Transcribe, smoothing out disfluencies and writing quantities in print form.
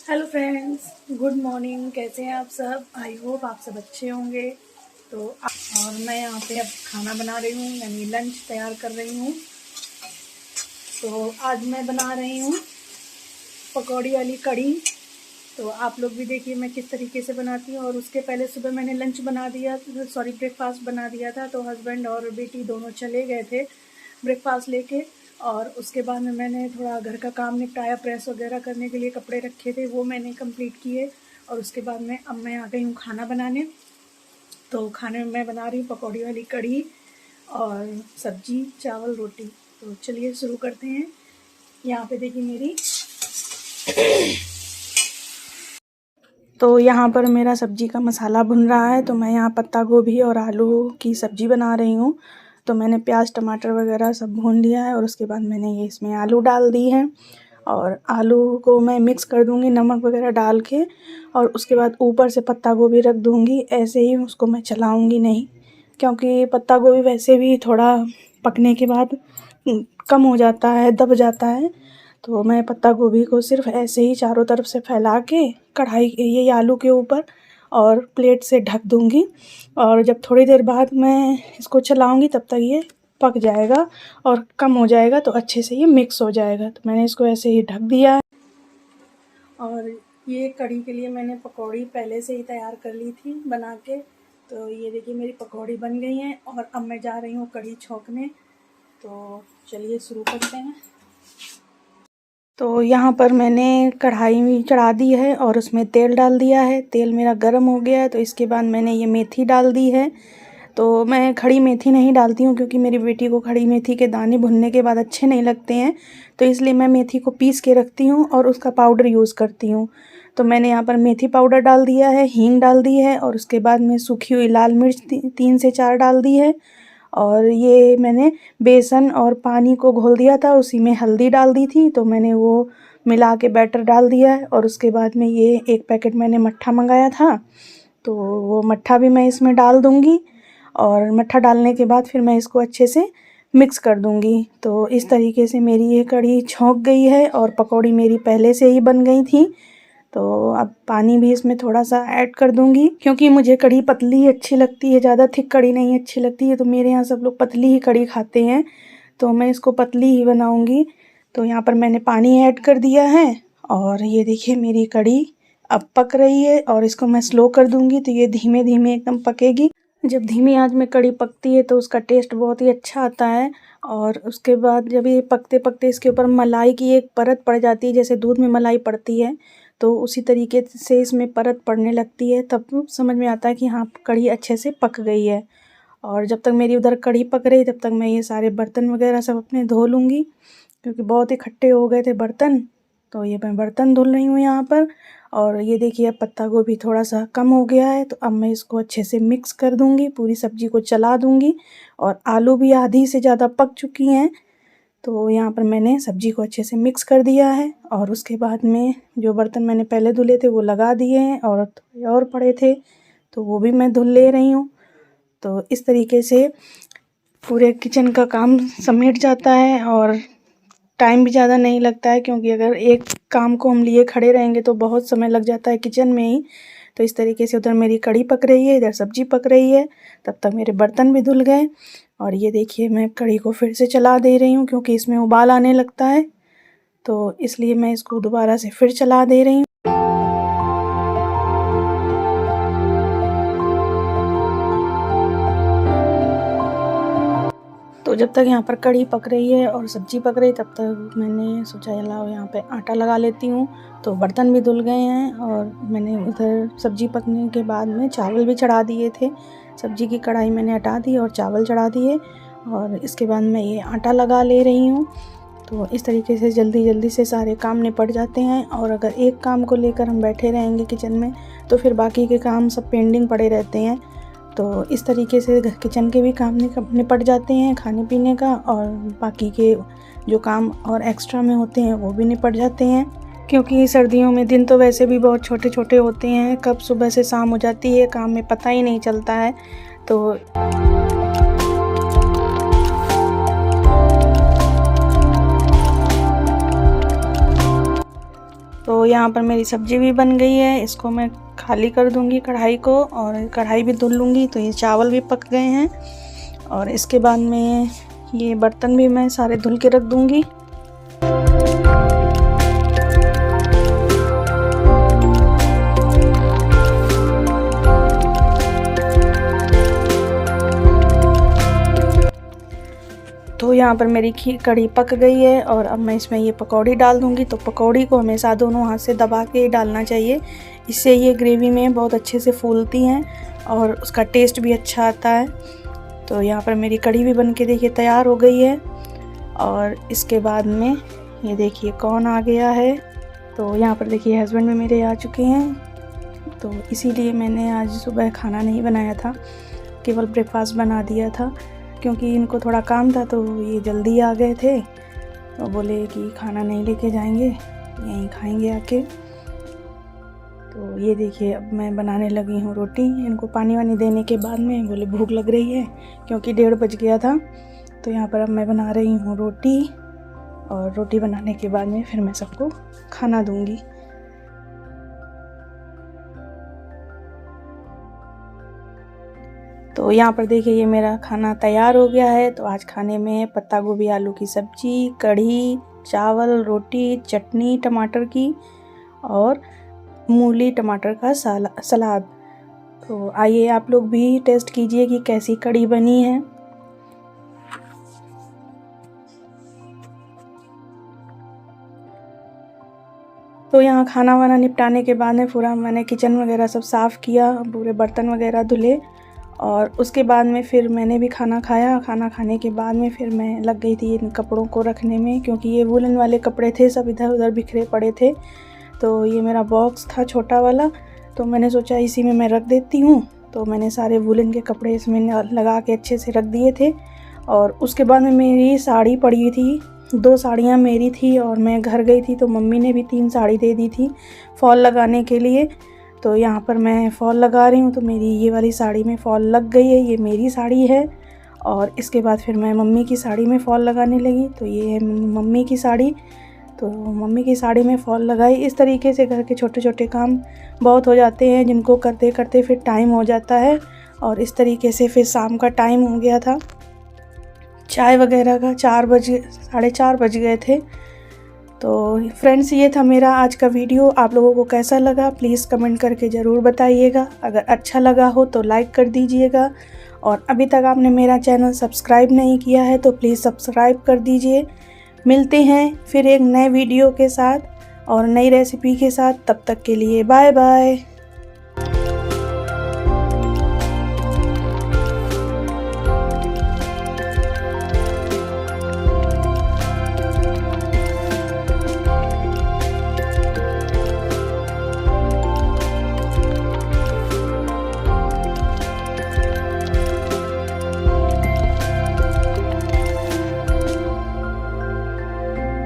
Hello friends, good morning. कैसे हैं आप सब? आई होप आप सब अच्छे होंगे। और मैं यहाँ पे अब खाना बना रही हूँ, यानी लंच तैयार कर रही हूँ। तो आज मैं बना रही हूँ पकौड़ी वाली कढ़ी। तो आप लोग भी देखिए मैं किस तरीके से बनाती हूँ। और उसके पहले सुबह मैंने लंच बना दिया, ब्रेकफास्ट बना दिया था। तो हस्बैंड और बेटी दोनों चले गए थे ब्रेकफास्ट लेके। और उसके बाद में मैंने थोड़ा घर का काम निपटाया, प्रेस वगैरह करने के लिए कपड़े रखे थे वो मैंने कंप्लीट किए। और उसके बाद में अब मैं आ गई हूँ खाना बनाने। तो खाने में मैं बना रही हूँ पकौड़ी वाली कढ़ी और सब्जी, चावल, रोटी। तो चलिए शुरू करते हैं। यहाँ पे देखिए मेरी तो यहाँ पर मेरा सब्जी का मसाला भुन रहा है। तो मैं यहाँ पत्ता गोभी और आलू की सब्जी बना रही हूँ। तो मैंने प्याज टमाटर वगैरह सब भून लिया है और उसके बाद मैंने ये इसमें आलू डाल दी हैं। और आलू को मैं मिक्स कर दूँगी नमक वगैरह डाल के। और उसके बाद ऊपर से पत्ता गोभी रख दूँगी। ऐसे ही उसको मैं चलाऊँगी नहीं, क्योंकि पत्ता गोभी वैसे भी थोड़ा पकने के बाद कम हो जाता है, दब जाता है। तो मैं पत्ता गोभी को सिर्फ ऐसे ही चारों तरफ से फैला के कढ़ाई ये आलू के ऊपर और प्लेट से ढक दूँगी। और जब थोड़ी देर बाद मैं इसको चलाऊँगी तब तक ये पक जाएगा और कम हो जाएगा, तो अच्छे से ये मिक्स हो जाएगा। तो मैंने इसको ऐसे ही ढक दिया है। और ये कढ़ी के लिए मैंने पकौड़ी पहले से ही तैयार कर ली थी बना के। तो ये देखिए मेरी पकौड़ी बन गई हैं और अब मैं जा रही हूँ कढ़ी छौंकने। तो चलिए शुरू करते हैं। तो यहाँ पर मैंने कढ़ाई चढ़ा दी है और उसमें तेल डाल दिया है। तेल मेरा गर्म हो गया है। तो इसके बाद मैंने ये मेथी डाल दी है। तो मैं खड़ी मेथी नहीं डालती हूँ, क्योंकि मेरी बेटी को खड़ी मेथी के दाने भुनने के बाद अच्छे नहीं लगते हैं। तो इसलिए मैं मेथी को पीस के रखती हूँ और उसका पाउडर यूज़ करती हूँ। तो मैंने यहाँ पर मेथी पाउडर डाल दिया है, हींग डाल दी है और उसके बाद में सूखी हुई लाल मिर्च 3 से 4 डाल दी है। और ये मैंने बेसन और पानी को घोल दिया था, उसी में हल्दी डाल दी थी। तो मैंने वो मिला के बैटर डाल दिया है। और उसके बाद में ये 1 पैकेट मैंने मट्ठा मंगाया था, तो वो मट्ठा भी मैं इसमें डाल दूँगी। और मट्ठा डालने के बाद फिर मैं इसको अच्छे से मिक्स कर दूँगी। तो इस तरीके से मेरी ये कढ़ी छौंक गई है और पकौड़ी मेरी पहले से ही बन गई थी। तो अब पानी भी इसमें थोड़ा सा ऐड कर दूँगी, क्योंकि मुझे कढ़ी पतली ही अच्छी लगती है, ज़्यादा थिक कढ़ी नहीं अच्छी लगती है। तो मेरे यहाँ सब लोग पतली ही कढ़ी खाते हैं, तो मैं इसको पतली ही बनाऊँगी। तो यहाँ पर मैंने पानी ऐड कर दिया है और ये देखिए मेरी कढ़ी अब पक रही है। और इसको मैं स्लो कर दूँगी, तो ये धीमे धीमे एकदम पकेगी। जब धीमी आंच में कढ़ी पकती है तो उसका टेस्ट बहुत ही अच्छा आता है। और उसके बाद जब ये पकते पकते इसके ऊपर मलाई की एक परत पड़ जाती है, जैसे दूध में मलाई पड़ती है, तो उसी तरीके से इसमें परत पड़ने लगती है, तब समझ में आता है कि हाँ कढ़ी अच्छे से पक गई है। और जब तक मेरी उधर कढ़ी पक रही तब तक मैं ये सारे बर्तन वगैरह सब अपने धो लूँगी, क्योंकि बहुत ही खट्टे हो गए थे बर्तन। तो ये मैं बर्तन धुल रही हूँ यहाँ पर। और ये देखिए अब पत्ता गोभी थोड़ा सा कम हो गया है, तो अब मैं इसको अच्छे से मिक्स कर दूँगी, पूरी सब्ज़ी को चला दूँगी। और आलू भी आधी से ज़्यादा पक चुकी हैं। तो यहाँ पर मैंने सब्ज़ी को अच्छे से मिक्स कर दिया है। और उसके बाद में जो बर्तन मैंने पहले धुले थे वो लगा दिए हैं, और थोड़े और पड़े थे तो वो भी मैं धुल ले रही हूँ। तो इस तरीके से पूरे किचन का काम समेट जाता है और टाइम भी ज़्यादा नहीं लगता है, क्योंकि अगर एक काम को हम लिए खड़े रहेंगे तो बहुत समय लग जाता है किचन में ही। तो इस तरीके से उधर मेरी कढ़ी पक रही है, इधर सब्ज़ी पक रही है, तब तक मेरे बर्तन भी धुल गए। और ये देखिए मैं कढ़ी को फिर से चला दे रही हूँ, क्योंकि इसमें उबाल आने लगता है, तो इसलिए मैं इसको दोबारा से फिर चला दे रही हूँ। तो जब तक यहाँ पर कढ़ी पक रही है और सब्ज़ी पक रही, तब तक मैंने सोचा चलाओ यहाँ पे आटा लगा लेती हूँ। तो बर्तन भी धुल गए हैं और मैंने उधर सब्ज़ी पकने के बाद में चावल भी चढ़ा दिए थे। सब्ज़ी की कढ़ाई मैंने हटा दी और चावल चढ़ा दिए, और इसके बाद मैं ये आटा लगा ले रही हूँ। तो इस तरीके से जल्दी जल्दी से सारे काम निपट जाते हैं। और अगर एक काम को लेकर हम बैठे रहेंगे किचन में, तो फिर बाकी के काम सब पेंडिंग पड़े रहते हैं। तो इस तरीके से किचन के भी काम निपट जाते हैं, खाने पीने का, और बाकी के जो काम और एक्स्ट्रा में होते हैं वो भी निपट जाते हैं। क्योंकि सर्दियों में दिन तो वैसे भी बहुत छोटे छोटे होते हैं, कब सुबह से शाम हो जाती है काम में पता ही नहीं चलता है। तो तो यहाँ पर मेरी सब्ज़ी भी बन गई है, इसको मैं खाली कर दूँगी कढ़ाई को, और कढ़ाई भी धुल लूँगी। तो ये चावल भी पक गए हैं, और इसके बाद में ये बर्तन भी मैं सारे धुल के रख दूँगी। तो यहाँ पर मेरी कढ़ी पक गई है, और अब मैं इसमें ये पकौड़ी डाल दूँगी। तो पकौड़ी को हमेशा दोनों हाथ से दबा के डालना चाहिए, इससे ये ग्रेवी में बहुत अच्छे से फूलती हैं और उसका टेस्ट भी अच्छा आता है। तो यहाँ पर मेरी कढ़ी भी बन के देखिए तैयार हो गई है, और इसके बाद में ये देखिए कौन आ गया है। तो यहाँ पर देखिए हस्बैंड भी मेरे आ चुके हैं, तो इसीलिए मैंने आज सुबह खाना नहीं बनाया था, केवल ब्रेकफास्ट बना दिया था, क्योंकि इनको थोड़ा काम था तो ये जल्दी आ गए थे। तो बोले कि खाना नहीं लेके जाएंगे, यहीं खाएंगे आके। तो ये देखिए अब मैं बनाने लगी हूँ रोटी। इनको पानी वानी देने के बाद में बोले भूख लग रही है, क्योंकि 1:30 बज गया था। तो यहाँ पर अब मैं बना रही हूँ रोटी, और रोटी बनाने के बाद में फिर मैं सबको खाना दूँगी। तो यहाँ पर देखिए ये मेरा खाना तैयार हो गया है। तो आज खाने में पत्ता गोभी आलू की सब्ज़ी, कढ़ी, चावल, रोटी, चटनी टमाटर की, और मूली टमाटर का सलाद। तो आइए आप लोग भी टेस्ट कीजिए कि कैसी कढ़ी बनी है। तो यहाँ खाना वाना निपटाने के बाद में पूरा मैंने किचन वगैरह सब साफ़ किया, पूरे बर्तन वगैरह धुले, और उसके बाद में फिर मैंने भी खाना खाया। खाना खाने के बाद में फिर मैं लग गई थी इन कपड़ों को रखने में, क्योंकि ये वूलन वाले कपड़े थे, सब इधर उधर बिखरे पड़े थे। तो ये मेरा बॉक्स था छोटा वाला, तो मैंने सोचा इसी में मैं रख देती हूँ। तो मैंने सारे वूलन के कपड़े इसमें लगा के अच्छे से रख दिए थे। और उसके बाद में मेरी साड़ी पड़ी थी, 2 साड़ियाँ मेरी थी, और मैं घर गई थी तो मम्मी ने भी 3 साड़ी दे दी थी फॉल लगाने के लिए। तो यहाँ पर मैं फ़ॉल लगा रही हूँ, तो मेरी ये वाली साड़ी में फ़ॉल लग गई है, ये मेरी साड़ी है। और इसके बाद फिर मैं मम्मी की साड़ी में फ़ॉल लगाने लगी, तो ये है मम्मी की साड़ी। तो मम्मी की साड़ी में फ़ॉल लगाई। इस तरीके से घर के छोटे छोटे काम बहुत हो जाते हैं, जिनको करते करते फिर टाइम हो जाता है। और इस तरीके से फिर शाम का टाइम हो गया था, चाय वगैरह का 4:30 बज गए थे। तो फ्रेंड्स ये था मेरा आज का वीडियो। आप लोगों को कैसा लगा प्लीज़ कमेंट करके ज़रूर बताइएगा। अगर अच्छा लगा हो तो लाइक कर दीजिएगा, और अभी तक आपने मेरा चैनल सब्सक्राइब नहीं किया है तो प्लीज़ सब्सक्राइब कर दीजिए। मिलते हैं फिर एक नए वीडियो के साथ और नई रेसिपी के साथ, तब तक के लिए बाय बाय।